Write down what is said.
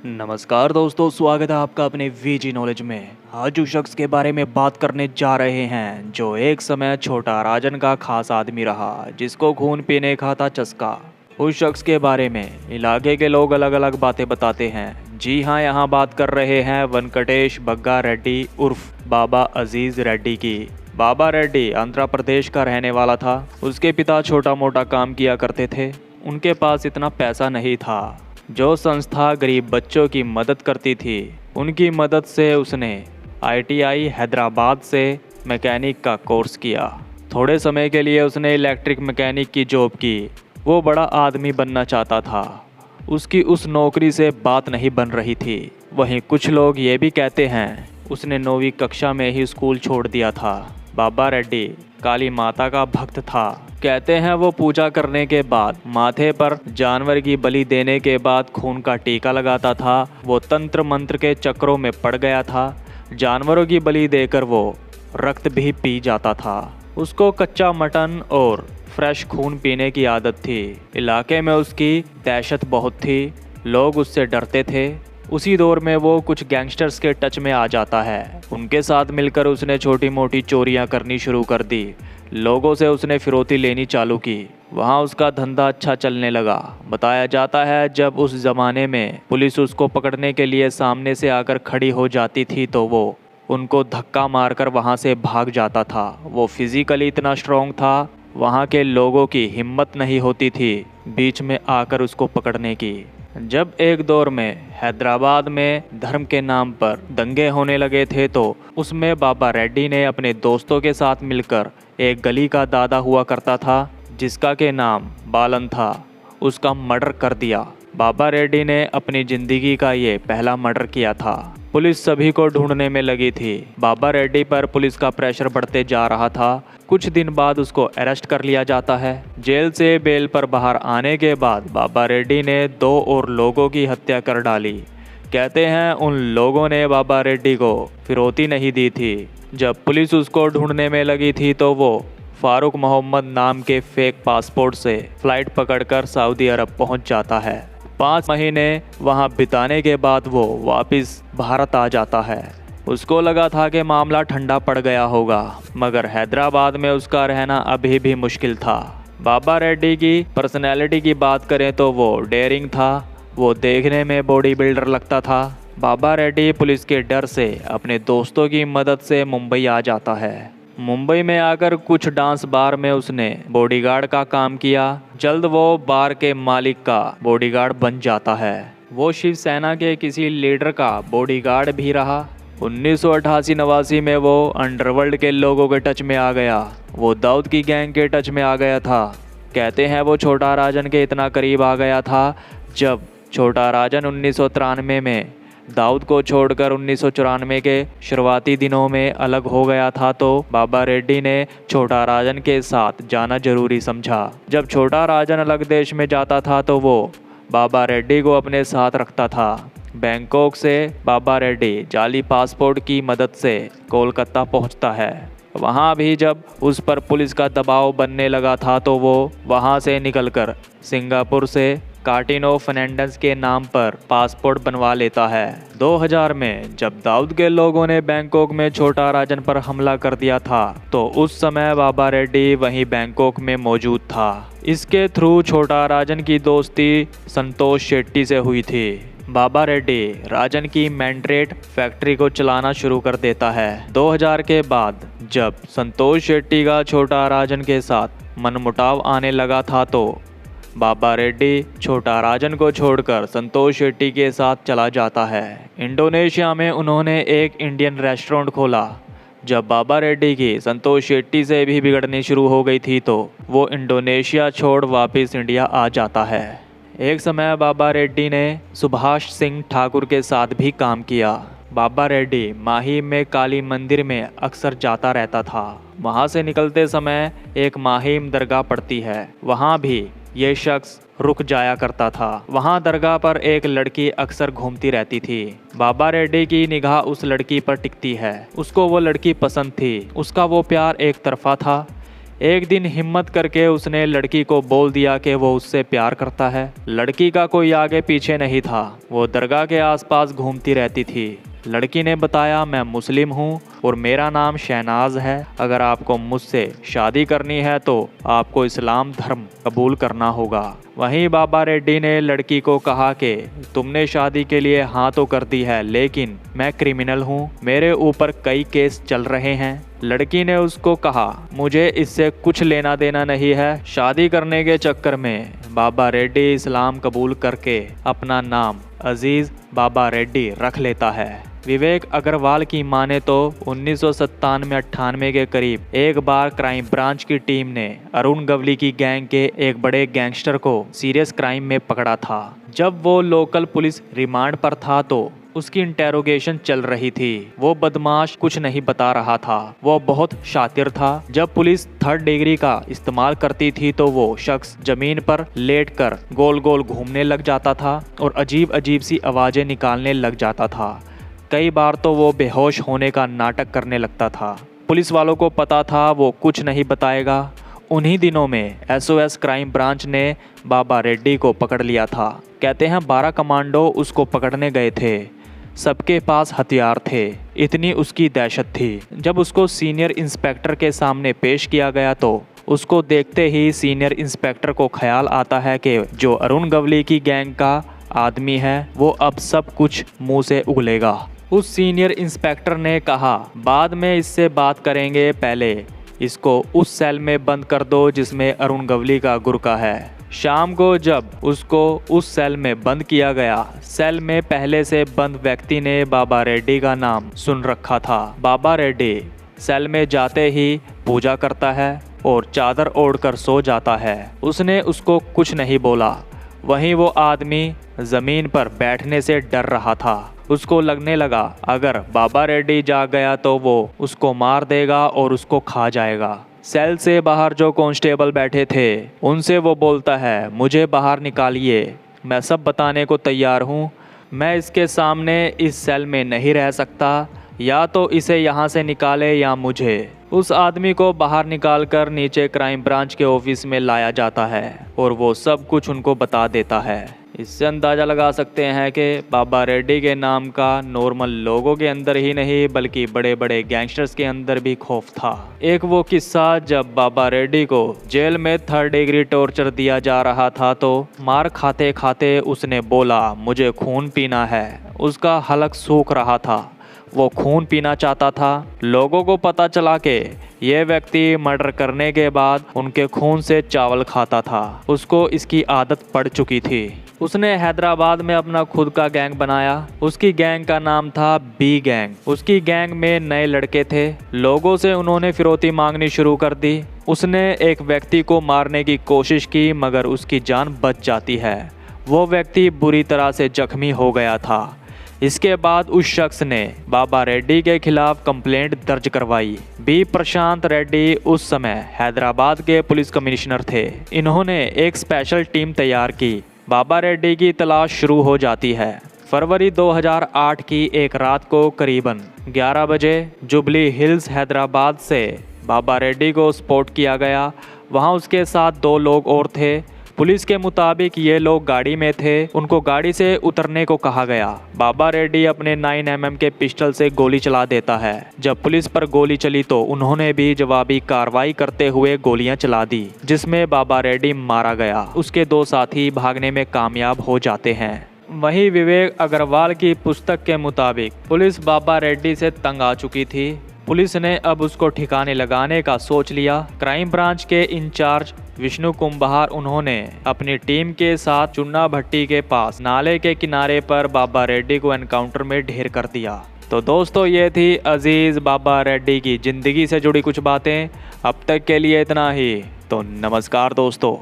नमस्कार दोस्तों, स्वागत है आपका अपने वीजी नॉलेज में। आज उस शख्स के बारे में बात करने जा रहे हैं जो एक समय छोटा राजन का खास आदमी रहा, जिसको खून पीने का था चस्का। उस शख्स के बारे में इलाके के लोग अलग अलग बातें बताते हैं। जी हाँ, यहाँ बात कर रहे हैं वेंकटेश बग्गा रेड्डी उर्फ बाबा अजीज रेड्डी की। बाबा रेड्डी आंध्र प्रदेश का रहने वाला था। उसके पिता छोटा मोटा काम किया करते थे। उनके पास इतना पैसा नहीं था। जो संस्था गरीब बच्चों की मदद करती थी, उनकी मदद से उसने ITI हैदराबाद से मैकेनिक का कोर्स किया। थोड़े समय के लिए उसने इलेक्ट्रिक मैकेनिक की जॉब की। वो बड़ा आदमी बनना चाहता था। उसकी उस नौकरी से बात नहीं बन रही थी। वहीं कुछ लोग ये भी कहते हैं उसने 9वीं कक्षा में ही स्कूल छोड़ दिया था। बाबा रेड्डी काली माता का भक्त था। कहते हैं वो पूजा करने के बाद माथे पर जानवर की बलि देने के बाद खून का टीका लगाता था। वो तंत्र मंत्र के चक्रों में पड़ गया था। जानवरों की बलि देकर वो रक्त भी पी जाता था। उसको कच्चा मटन और फ्रेश खून पीने की आदत थी। इलाके में उसकी दहशत बहुत थी। लोग उससे डरते थे। उसी दौर में वो कुछ गैंगस्टर्स के टच में आ जाता है। उनके साथ मिलकर उसने छोटी मोटी चोरियां करनी शुरू कर दी। लोगों से उसने फिरौती लेनी चालू की। वहाँ उसका धंधा अच्छा चलने लगा। बताया जाता है जब उस ज़माने में पुलिस उसको पकड़ने के लिए सामने से आकर खड़ी हो जाती थी तो वो उनको धक्का मारकर वहाँ से भाग जाता था। वो फिजिकली इतना स्ट्रॉन्ग था, वहाँ के लोगों की हिम्मत नहीं होती थी बीच में आकर उसको पकड़ने की। जब एक दौर में हैदराबाद में धर्म के नाम पर दंगे होने लगे थे तो उसमें बाबा रेड्डी ने अपने दोस्तों के साथ मिलकर एक गली का दादा हुआ करता था जिसका के नाम बालन था, उसका मर्डर कर दिया। बाबा रेड्डी ने अपनी ज़िंदगी का ये पहला मर्डर किया था। पुलिस सभी को ढूंढने में लगी थी। बाबा रेड्डी पर पुलिस का प्रेशर बढ़ते जा रहा था। कुछ दिन बाद उसको अरेस्ट कर लिया जाता है। जेल से बेल पर बाहर आने के बाद बाबा रेड्डी ने 2 और लोगों की हत्या कर डाली। कहते हैं उन लोगों ने बाबा रेड्डी को फिरौती नहीं दी थी। जब पुलिस उसको ढूंढने में लगी थी तो वो फारूक मोहम्मद नाम के फेक पासपोर्ट से फ्लाइट पकड़कर सऊदी अरब पहुंच जाता है। 5 महीने वहां बिताने के बाद वो वापस भारत आ जाता है। उसको लगा था कि मामला ठंडा पड़ गया होगा, मगर हैदराबाद में उसका रहना अभी भी मुश्किल था। बाबा रेड्डी की पर्सनैलिटी की बात करें तो वो डेयरिंग था। वो देखने में बॉडी बिल्डर लगता था। बाबा रेड्डी पुलिस के डर से अपने दोस्तों की मदद से मुंबई आ जाता है। मुंबई में आकर कुछ डांस बार में उसने बॉडीगार्ड का काम किया। जल्द वो बार के मालिक का बॉडीगार्ड बन जाता है। वो शिवसेना के किसी लीडर का बॉडीगार्ड भी रहा। 1988-89 में वो अंडरवर्ल्ड के लोगों के टच में आ गया। वो दाऊद की गैंग के टच में आ गया था। कहते हैं वो छोटा राजन के इतना करीब आ गया था। जब छोटा राजन 1993 में दाऊद को छोड़कर 1994 के शुरुआती दिनों में अलग हो गया था तो बाबा रेड्डी ने छोटा राजन के साथ जाना जरूरी समझा। जब छोटा राजन अलग देश में जाता था तो वो बाबा रेड्डी को अपने साथ रखता था। बैंकॉक से बाबा रेड्डी जाली पासपोर्ट की मदद से कोलकाता पहुंचता है। वहां भी जब उस पर पुलिस का दबाव बनने लगा था तो वो वहां से निकलकर सिंगापुर से कार्टिनो फर्नांडिस के नाम पर पासपोर्ट बनवा लेता है। 2000 में जब दाऊद के लोगों ने बैंकॉक में छोटा राजन पर हमला कर दिया था तो उस समय बाबा रेड्डी वहीं बैंकॉक में मौजूद था। इसके थ्रू छोटा राजन की दोस्ती संतोष शेट्टी से हुई थी। बाबा रेड्डी राजन की मैंड्रेट फैक्ट्री को चलाना शुरू कर देता है। 2000 के बाद जब संतोष शेट्टी का छोटा राजन के साथ मनमुटाव आने लगा था तो बाबा रेड्डी छोटा राजन को छोड़कर संतोष शेट्टी के साथ चला जाता है। इंडोनेशिया में उन्होंने एक इंडियन रेस्टोरेंट खोला। जब बाबा रेड्डी की संतोष शेट्टी से भी बिगड़नी शुरू हो गई थी तो वो इंडोनेशिया छोड़ वापस इंडिया आ जाता है। एक समय बाबा रेड्डी ने सुभाष सिंह ठाकुर के साथ भी काम किया। बाबा रेड्डी माहिम में काली मंदिर में अक्सर जाता रहता था। वहाँ से निकलते समय एक माहिम दरगाह पड़ती है, वहाँ भी ये शख्स रुक जाया करता था। वहाँ दरगाह पर एक लड़की अक्सर घूमती रहती थी। बाबा रेड्डी की निगाह उस लड़की पर टिकती है। उसको वो लड़की पसंद थी। उसका वो प्यार एक तरफा था। एक दिन हिम्मत करके उसने लड़की को बोल दिया कि वो उससे प्यार करता है। लड़की का कोई आगे पीछे नहीं था, वो दरगाह के आसपास घूमती रहती थी। लड़की ने बताया, मैं मुस्लिम हूँ और मेरा नाम शहनाज है। अगर आपको मुझसे शादी करनी है तो आपको इस्लाम धर्म कबूल करना होगा। वहीं बाबा रेड्डी ने लड़की को कहा कि तुमने शादी के लिए हाँ तो कर दी है, लेकिन मैं क्रिमिनल हूँ, मेरे ऊपर कई केस चल रहे हैं। लड़की ने उसको कहा, मुझे इससे कुछ लेना देना नहीं है। शादी करने के चक्कर में बाबा रेड्डी इस्लाम कबूल करके अपना नाम अजीज बाबा रेड्डी रख लेता है। विवेक अग्रवाल की माने तो 1997-98 के करीब एक बार क्राइम ब्रांच की टीम ने अरुण गवली की गैंग के एक बड़े गैंगस्टर को सीरियस क्राइम में पकड़ा था। जब वो लोकल पुलिस रिमांड पर था तो उसकी इंटेरोगेशन चल रही थी। वो बदमाश कुछ नहीं बता रहा था, वो बहुत शातिर था। जब पुलिस 3rd डिग्री का इस्तेमाल करती थी तो वो शख्स जमीन पर लेटकर गोल गोल घूमने लग जाता था और अजीब अजीब सी आवाजें निकालने लग जाता था। कई बार तो वो बेहोश होने का नाटक करने लगता था। पुलिस वालों को पता था वो कुछ नहीं बताएगा। उन्हीं दिनों में SOS क्राइम ब्रांच ने बाबा रेड्डी को पकड़ लिया था। कहते हैं 12 कमांडो उसको पकड़ने गए थे। सबके पास हथियार थे, इतनी उसकी दहशत थी। जब उसको सीनियर इंस्पेक्टर के सामने पेश किया गया तो उसको देखते ही सीनियर इंस्पेक्टर को ख्याल आता है कि जो अरुण गवली की गैंग का आदमी है वो अब सब कुछ मुंह से उगलेगा। उस सीनियर इंस्पेक्टर ने कहा, बाद में इससे बात करेंगे, पहले इसको उस सेल में बंद कर दो जिसमें अरुण गवली का गुर्का है। शाम को जब उसको उस सेल में बंद किया गया, सेल में पहले से बंद व्यक्ति ने बाबा रेड्डी का नाम सुन रखा था। बाबा रेड्डी सेल में जाते ही पूजा करता है और चादर ओढ़कर सो जाता है। उसने उसको कुछ नहीं बोला। वहीं वो आदमी जमीन पर बैठने से डर रहा था। उसको लगने लगा अगर बाबा रेड्डी जाग गया तो वो उसको मार देगा और उसको खा जाएगा। सेल से बाहर जो कांस्टेबल बैठे थे उनसे वो बोलता है, मुझे बाहर निकालिए, मैं सब बताने को तैयार हूँ। मैं इसके सामने इस सेल में नहीं रह सकता, या तो इसे यहाँ से निकाले या मुझे। उस आदमी को बाहर निकालकर नीचे क्राइम ब्रांच के ऑफिस में लाया जाता है और वो सब कुछ उनको बता देता है। इससे अंदाज़ा लगा सकते हैं कि बाबा रेड्डी के नाम का नॉर्मल लोगों के अंदर ही नहीं बल्कि बड़े बड़े गैंगस्टर्स के अंदर भी खौफ था। एक वो किस्सा जब बाबा रेड्डी को जेल में 3rd डिग्री टॉर्चर दिया जा रहा था तो मार खाते खाते उसने बोला, मुझे खून पीना है। उसका हलक सूख रहा था, वो खून पीना चाहता था। लोगों को पता चला कि ये व्यक्ति मर्डर करने के बाद उनके खून से चावल खाता था। उसको इसकी आदत पड़ चुकी थी। उसने हैदराबाद में अपना खुद का गैंग बनाया। उसकी गैंग का नाम था बी गैंग। उसकी गैंग में नए लड़के थे। लोगों से उन्होंने फिरौती मांगनी शुरू कर दी। उसने एक व्यक्ति को मारने की कोशिश की मगर उसकी जान बच जाती है। वो व्यक्ति बुरी तरह से जख्मी हो गया था। इसके बाद उस शख्स ने बाबा रेड्डी के खिलाफ कंप्लेंट दर्ज करवाई। बी प्रशांत रेड्डी उस समय हैदराबाद के पुलिस कमिश्नर थे। इन्होंने एक स्पेशल टीम तैयार की। बाबा रेड्डी की तलाश शुरू हो जाती है। फरवरी 2008 की एक रात को करीबन 11 बजे जुबली हिल्स हैदराबाद से बाबा रेड्डी को स्पॉट किया गया। वहां उसके साथ 2 लोग और थे। पुलिस के मुताबिक ये लोग गाड़ी में थे। उनको गाड़ी से उतरने को कहा गया। बाबा रेड्डी अपने 9mm के पिस्टल से गोली चला देता है। जब पुलिस पर गोली चली तो उन्होंने भी जवाबी कार्रवाई करते हुए गोलियां चला दी, जिसमें बाबा रेड्डी मारा गया। उसके 2 साथी भागने में कामयाब हो जाते हैं। वहीं विवेक अग्रवाल की पुस्तक के मुताबिक पुलिस बाबा रेड्डी से तंग आ चुकी थी। पुलिस ने अब उसको ठिकाने लगाने का सोच लिया। क्राइम ब्रांच के इंचार्ज विष्णु कुंभार उन्होंने अपनी टीम के साथ चुन्ना भट्टी के पास नाले के किनारे पर बाबा रेड्डी को एनकाउंटर में ढेर कर दिया। तो दोस्तों, ये थी अजीज बाबा रेड्डी की ज़िंदगी से जुड़ी कुछ बातें। अब तक के लिए इतना ही। तो नमस्कार दोस्तों।